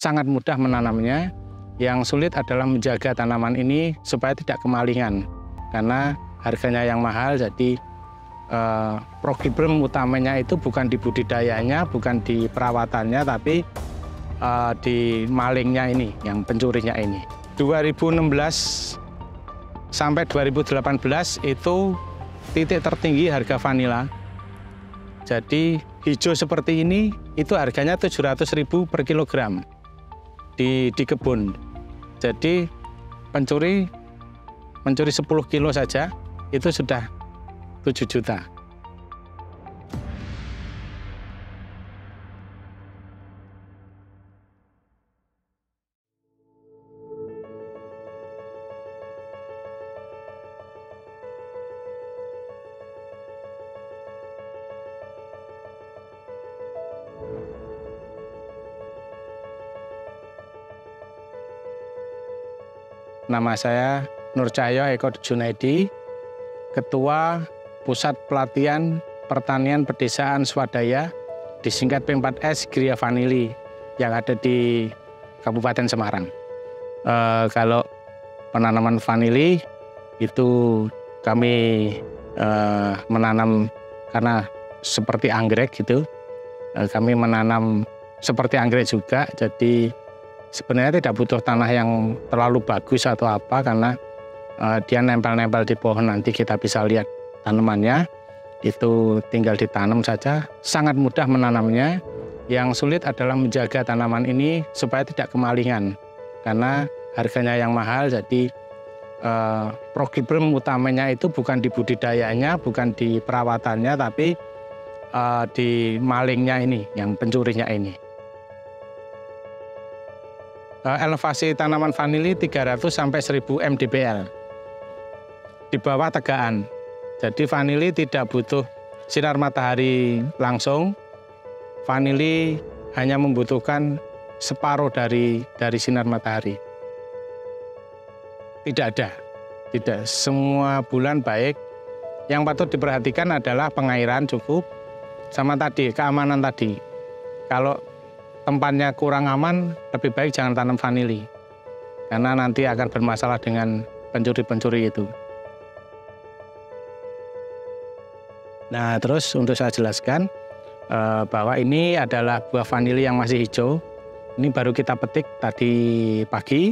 sangat mudah menanamnya. Yang sulit adalah menjaga tanaman ini supaya tidak kemalingan. Karena harganya yang mahal, jadi problem utamanya itu bukan di budidayanya, bukan di perawatannya, tapi di malingnya ini, yang pencurinya ini. 2016 sampai 2018 itu titik tertinggi harga vanila. Jadi hijau seperti ini itu harganya 700.000 per kilogram di kebun. Jadi mencuri 10 kilo saja itu sudah 7 juta. Nama saya Nur Cahyo Eko Junaidi, Ketua Pusat Pelatihan Pertanian Pedesaan Swadaya, disingkat P4S Gria Vanili, yang ada di Kabupaten Semarang. Kalau penanaman vanili itu kami menanam karena seperti anggrek gitu, kami menanam seperti anggrek juga, jadi sebenarnya tidak butuh tanah yang terlalu bagus atau apa, karena dia nempel-nempel di pohon, nanti kita bisa lihat tanamannya, itu tinggal ditanam saja, sangat mudah menanamnya. Yang sulit adalah menjaga tanaman ini supaya tidak kemalingan, karena harganya yang mahal, jadi problem utamanya itu bukan di budidayanya, bukan di perawatannya, tapi di malingnya ini, yang pencurinya ini. Elevasi tanaman vanili 300 sampai 1000 mdpl di bawah tegaan. Jadi vanili tidak butuh sinar matahari langsung. Vanili hanya membutuhkan separuh dari sinar matahari. Tidak semua bulan baik. Yang patut diperhatikan adalah pengairan cukup, sama tadi keamanan tadi. Kalau tempatnya kurang aman, lebih baik jangan tanam vanili, karena nanti akan bermasalah dengan pencuri-pencuri itu. Nah, terus untuk saya jelaskan bahwa ini adalah buah vanili yang masih hijau. Ini baru kita petik tadi pagi,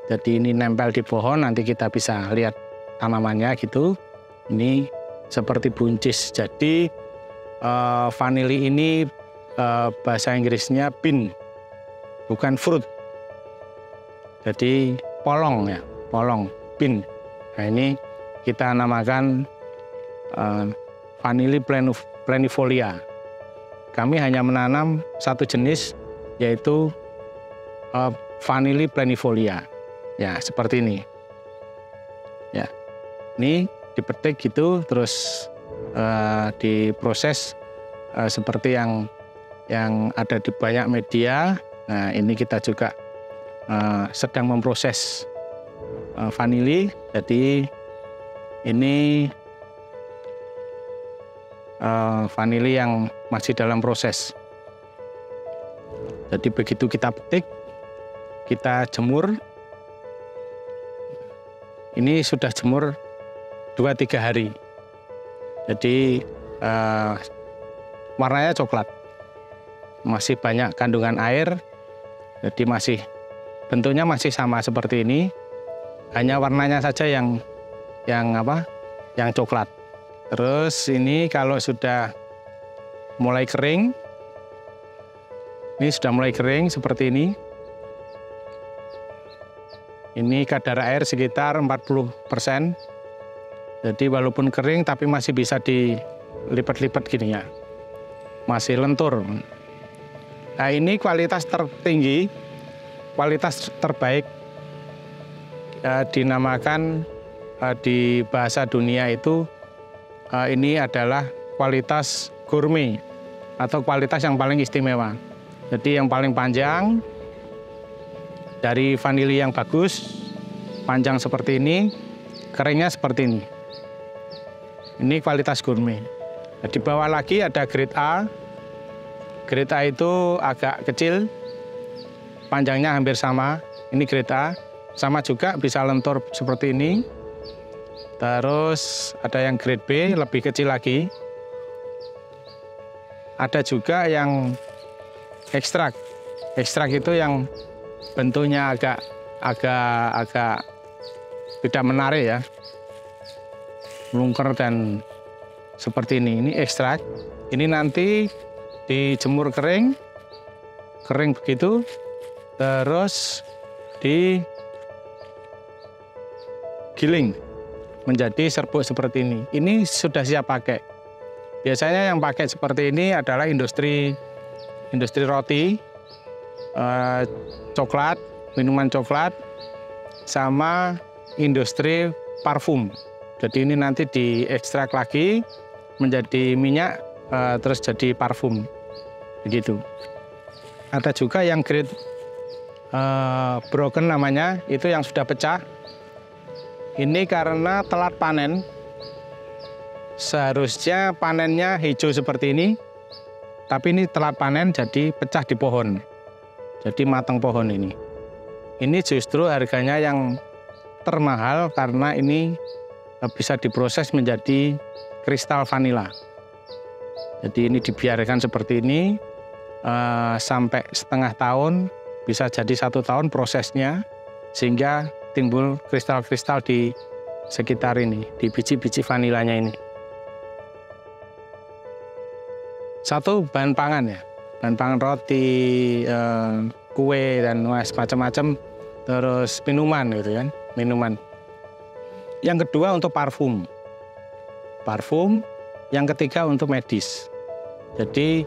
jadi ini nempel di pohon, nanti kita bisa lihat tanamannya gitu. Ini seperti buncis, jadi vanili ini bahasa Inggrisnya bean, bukan fruit. Jadi polong ya, polong, bean. Nah, ini kita namakan vanili plenifolia. Kami hanya menanam satu jenis, yaitu vanili plenifolia. Ya, seperti ini. Ya, ini dipetik gitu, terus diproses seperti yang ada di banyak media. Nah, ini kita juga sedang memproses vanili. Jadi ini vanili yang masih dalam proses. Jadi begitu kita petik, kita jemur. Ini sudah jemur 2-3 hari. Jadi warnanya coklat. Masih banyak kandungan air, jadi bentuknya masih sama seperti ini, hanya warnanya saja yang coklat. Terus ini kalau sudah mulai kering, seperti ini. Ini kadar air sekitar 40%. Jadi walaupun kering tapi masih bisa dilipat-lipat gini ya, masih lentur. Nah, ini kualitas tertinggi, kualitas terbaik, dinamakan di bahasa dunia itu ini adalah kualitas gourmet atau kualitas yang paling istimewa. Jadi yang paling panjang dari vanili yang bagus, panjang seperti ini, keringnya seperti ini. Ini kualitas gourmet. Nah, di bawah lagi ada grade A. Grade A itu agak kecil, panjangnya hampir sama, ini grade A. Sama juga bisa lentur seperti ini. Terus ada yang grade B, lebih kecil lagi. Ada juga yang ekstrak. Ekstrak itu yang bentuknya agak tidak menarik ya. Melungker dan seperti ini. Ini ekstrak. Ini nanti dijemur kering begitu. Terus digiling menjadi serbuk seperti ini. Ini sudah siap pakai. Biasanya yang pakai seperti ini adalah industri roti, coklat, minuman coklat, sama industri parfum. Jadi ini nanti diekstrak lagi menjadi minyak, terus jadi parfum, begitu. Ada juga yang grade broken namanya, itu yang sudah pecah. Ini karena telat panen, seharusnya panennya hijau seperti ini, tapi ini telat panen jadi pecah di pohon, jadi matang pohon ini. Ini justru harganya yang termahal karena ini bisa diproses menjadi kristal vanila. Jadi ini dibiarkan seperti ini sampai setengah tahun, bisa jadi 1 tahun prosesnya, sehingga timbul kristal-kristal di sekitar ini, di biji-biji vanilanya ini. Satu, bahan pangan ya, bahan pangan roti, kue, dan macam-macam, terus minuman gitu kan, minuman. Yang kedua untuk parfum. Yang ketiga untuk medis. Jadi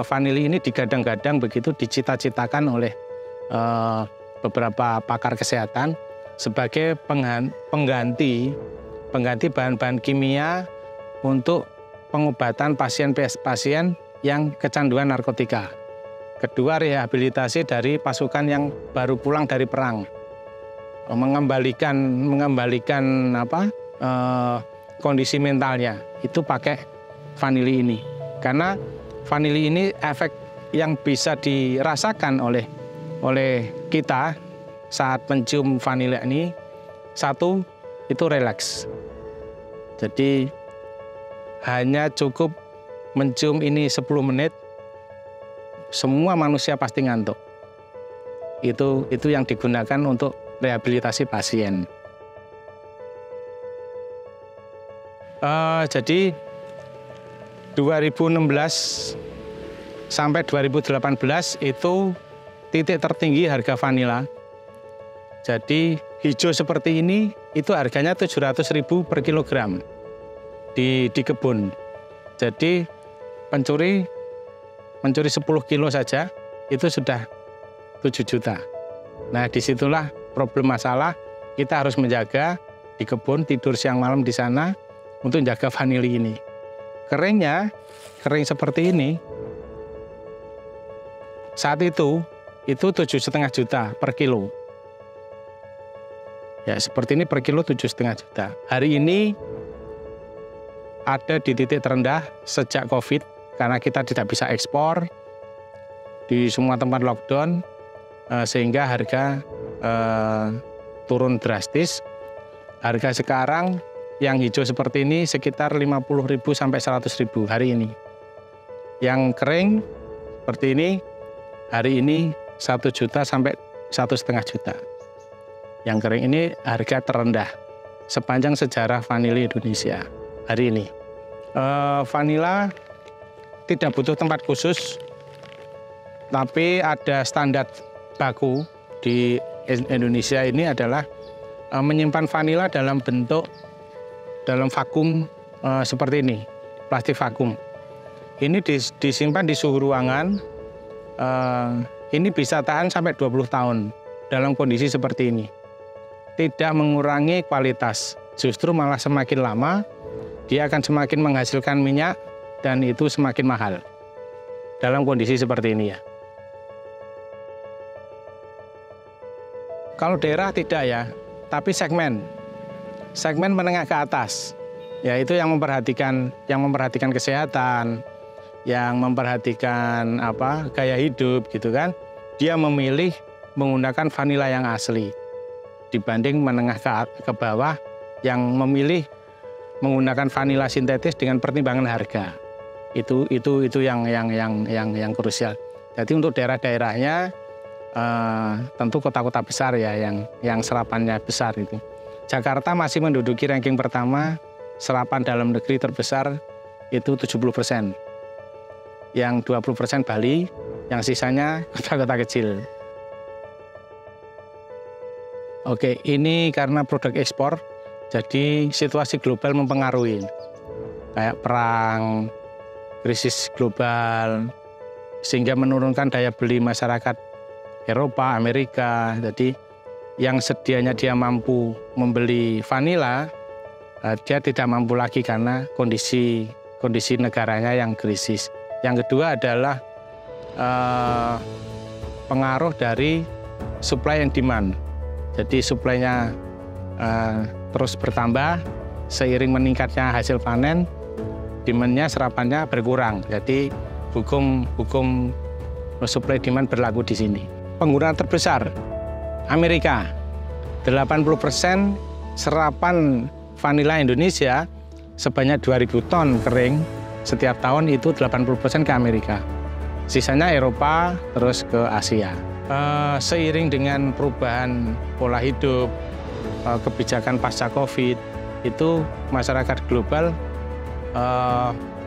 vanili ini digadang-gadang begitu, dicita-citakan oleh beberapa pakar kesehatan sebagai pengganti bahan-bahan kimia untuk pengobatan pasien-pasien yang kecanduan narkotika. Kedua, rehabilitasi dari pasukan yang baru pulang dari perang, mengembalikan kondisi mentalnya, itu pakai vanili ini. Karena vanili ini efek yang bisa dirasakan oleh kita saat mencium vanila ini, satu, itu rileks. Jadi hanya cukup mencium ini 10 menit, semua manusia pasti ngantuk. Itu yang digunakan untuk rehabilitasi pasien. Jadi 2016 sampai 2018 itu titik tertinggi harga vanila. Jadi hijau seperti ini itu harganya 700.000 per kilogram di kebun. Jadi mencuri 10 kilo saja itu sudah 7 juta. Nah, disitulah problem masalah, kita harus menjaga di kebun, tidur siang malam di sana untuk jaga vanili ini. Kering seperti ini, saat itu 7,5 juta per kilo. Ya, seperti ini per kilo 7,5 juta. Hari ini ada di titik terendah sejak COVID, karena kita tidak bisa ekspor, di semua tempat lockdown, sehingga harga turun drastis. Harga sekarang yang hijau seperti ini sekitar 50.000 sampai 100.000 hari ini. Yang kering seperti ini hari ini 1 juta sampai 1,5 juta. Yang kering ini harga terendah sepanjang sejarah vanili Indonesia hari ini. Vanila tidak butuh tempat khusus, tapi ada standar baku di Indonesia ini adalah menyimpan vanila dalam vakum seperti ini, plastik vakum. Ini disimpan di suhu ruangan, ini bisa tahan sampai 20 tahun dalam kondisi seperti ini. Tidak mengurangi kualitas, justru malah semakin lama dia akan semakin menghasilkan minyak dan itu semakin mahal dalam kondisi seperti ini ya. Kalau daerah tidak ya, tapi segmen menengah ke atas, yaitu yang memperhatikan kesehatan, yang memperhatikan gaya hidup gitu kan. dia memilih menggunakan vanila yang asli dibanding menengah ke bawah yang memilih menggunakan vanila sintetis dengan pertimbangan harga. Itu yang krusial. Jadi untuk daerah-daerahnya tentu kota-kota besar ya yang serapannya besar itu. Jakarta masih menduduki ranking pertama, serapan dalam negeri terbesar itu 70%. Yang 20% Bali, yang sisanya kota-kota kecil. Oke, ini karena produk ekspor, jadi situasi global mempengaruhi. Kayak perang, krisis global, sehingga menurunkan daya beli masyarakat Eropa, Amerika. Jadi yang sedianya dia mampu membeli vanila, dia tidak mampu lagi karena kondisi negaranya yang krisis. Yang kedua adalah pengaruh dari supply and demand. Jadi suplainya terus bertambah, seiring meningkatnya hasil panen, demand-nya, serapannya berkurang. Jadi hukum supply demand berlaku di sini. Penggunaan terbesar Amerika, 80% serapan vanila Indonesia sebanyak 2.000 ton kering setiap tahun itu 80% ke Amerika. Sisanya Eropa, terus ke Asia. Seiring dengan perubahan pola hidup, kebijakan pasca Covid, itu masyarakat global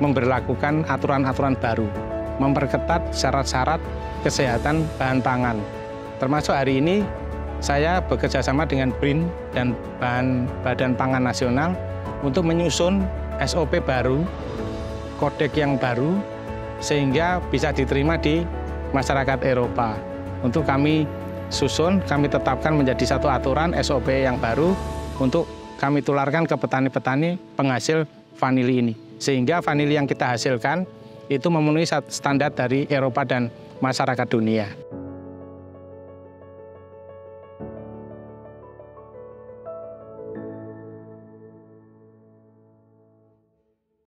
memberlakukan aturan-aturan baru, memperketat syarat-syarat kesehatan bahan pangan. Termasuk hari ini saya bekerja sama dengan BRIN dan Badan Pangan Nasional untuk menyusun SOP baru, kodek yang baru, sehingga bisa diterima di masyarakat Eropa. Untuk kami susun, kami tetapkan menjadi satu aturan SOP yang baru untuk kami tularkan ke petani-petani penghasil vanili ini. Sehingga vanili yang kita hasilkan itu memenuhi standar dari Eropa dan masyarakat dunia.